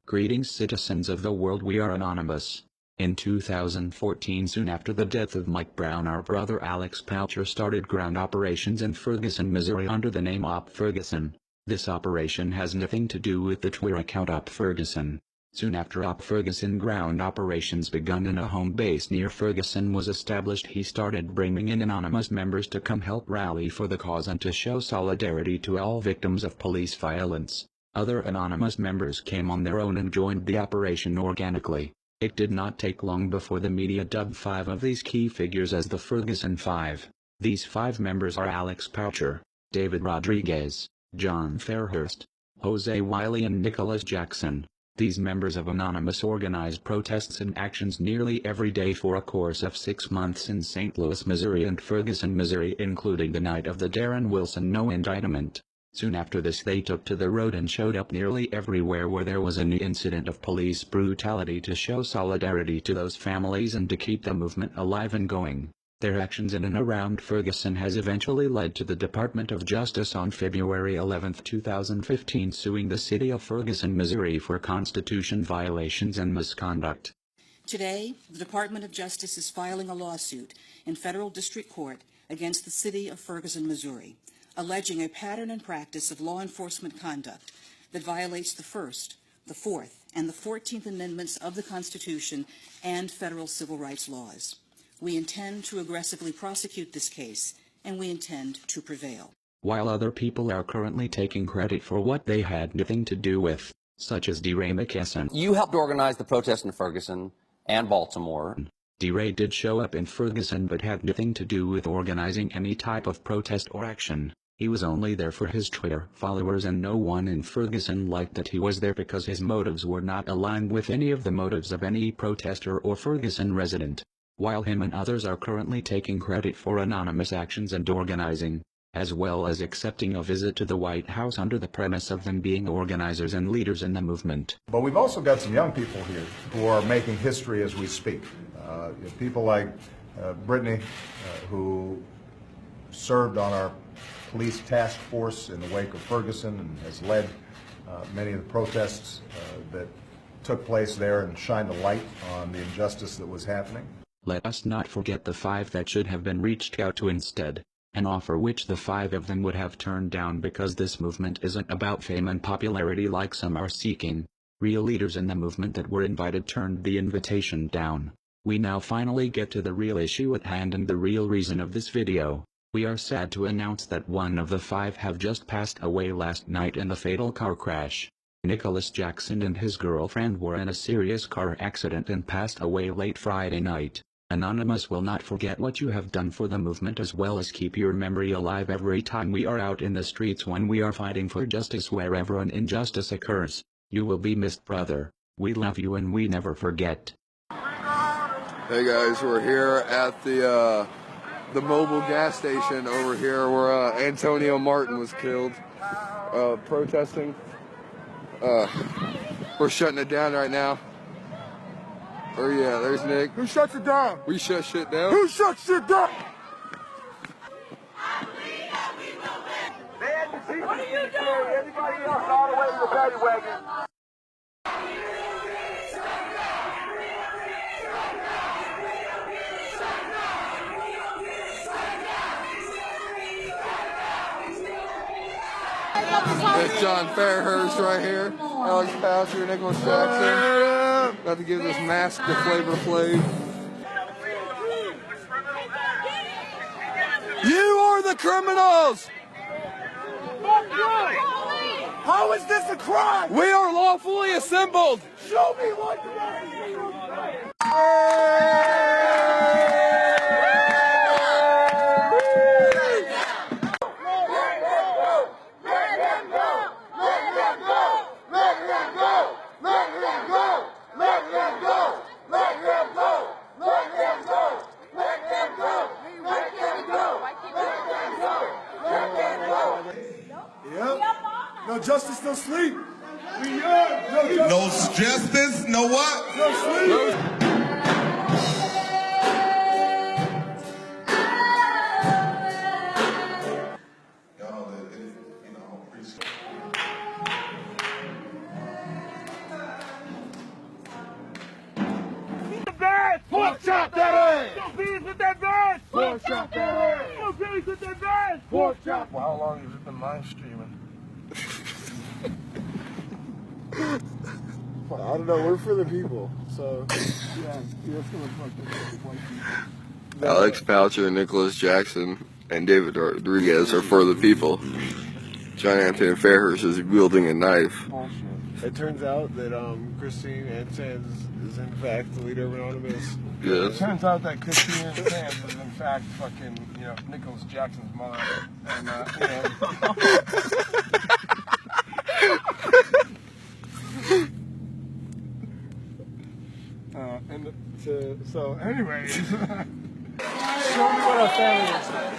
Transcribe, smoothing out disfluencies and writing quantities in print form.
Greetings citizens of the world, we are Anonymous. In 2014, soon after the death of Mike Brown, our brother Alex Poucher started ground operations in Ferguson, Missouri under the name Op Ferguson. This operation has nothing to do with the Twitter account Op Ferguson. Soon after Op Ferguson ground operations begun and a home base near Ferguson was established, he started bringing in anonymous members to come help rally for the cause and to show solidarity to all victims of police violence. Other anonymous members came on their own and joined the operation organically. It did not take long before the media dubbed 5 of these key figures as the Ferguson5. These 5 members are Alex Poucher, David Rodriguez, John Fairhurst, Jose Wiley and Nicholas Jackson. These members of Anonymous organized protests and actions nearly every day for a course of 6 months in St. Louis, Missouri and Ferguson, Missouri, including the night of the Darren Wilson no indictment. Soon after this they took to the road and showed up nearly everywhere where there was an incident of police brutality to show solidarity to those families and to keep the movement alive and going. Their actions in and around Ferguson has eventually led to the Department of Justice on February 11, 2015 suing the city of Ferguson, Missouri for constitution violations and misconduct. Today, the Department of Justice is filing a lawsuit in federal district court against the city of Ferguson, Missouri, alleging a pattern and practice of law enforcement conduct that violates the First, the Fourth, and the 14th Amendments of the Constitution and federal civil rights laws. We intend to aggressively prosecute this case, and we intend to prevail. While other people are currently taking credit for what they had nothing to do with, such as DeRay McKesson. You helped organize the protest in Ferguson and Baltimore. DeRay did show up in Ferguson but had nothing to do with organizing any type of protest or action. He was only there for his Twitter followers, and no one in Ferguson liked that he was there because his motives were not aligned with any of the motives of any protester or Ferguson resident. While him and others are currently taking credit for anonymous actions and organizing, as well as accepting a visit to the White House under the premise of them being organizers and leaders in the movement. But we've also got some young people here who are making history as we speak. People like Brittany, who served on our police task force in the wake of Ferguson and has led many of the protests that took place there and shined a light on the injustice that was happening. Let us not forget the 5 that should have been reached out to instead, an offer which the 5 of them would have turned down because this movement isn't about fame and popularity like some are seeking. Real leaders in the movement that were invited turned the invitation down. We now finally get to the real issue at hand and the real reason of this video. We are sad to announce that one of the 5 have just passed away last night in the fatal car crash. Nicholas Jackson and his girlfriend were in a serious car accident and passed away late Friday night. Anonymous will not forget what you have done for the movement, as well as keep your memory alive every time we are out in the streets when we are fighting for justice wherever an injustice occurs. You will be missed, brother. We love you and we never forget. Hey guys, we're here at the mobile gas station over here where Antonio Martin was killed, protesting. We're shutting it down right now. Oh yeah, there's Nick. Who shuts it down? We shut shit down. Who shuts shit down? What are you doing? Everybody else all the way to the paddy wagon. That's John Fairhurst right here. Alex Poucher, Nicholas Jackson. About to give this mask to Flavor Flav. You are the criminals! How is this a crime? We are lawfully assembled! Show me what you No justice, no sleep. No justice, no what? No sleep. shot that ass! No peace with that van! Pork chop that ass! No peace with that van! Pork chop! Well, how long has it been live streaming? I don't know, we're for the people, so yeah, that's gonna fuck the white people. Alex Poucher, Nicholas Jackson, and David Rodriguez are for the people. John Anthony Fairhurst is wielding a knife. Bullshit. It turns out that Christine Ansanz is in fact the leader of Anonymous. Yes. It turns out that Christine Sands is in fact fucking, Nicholas Jackson's mother. And, so anyways, show me what our family is like.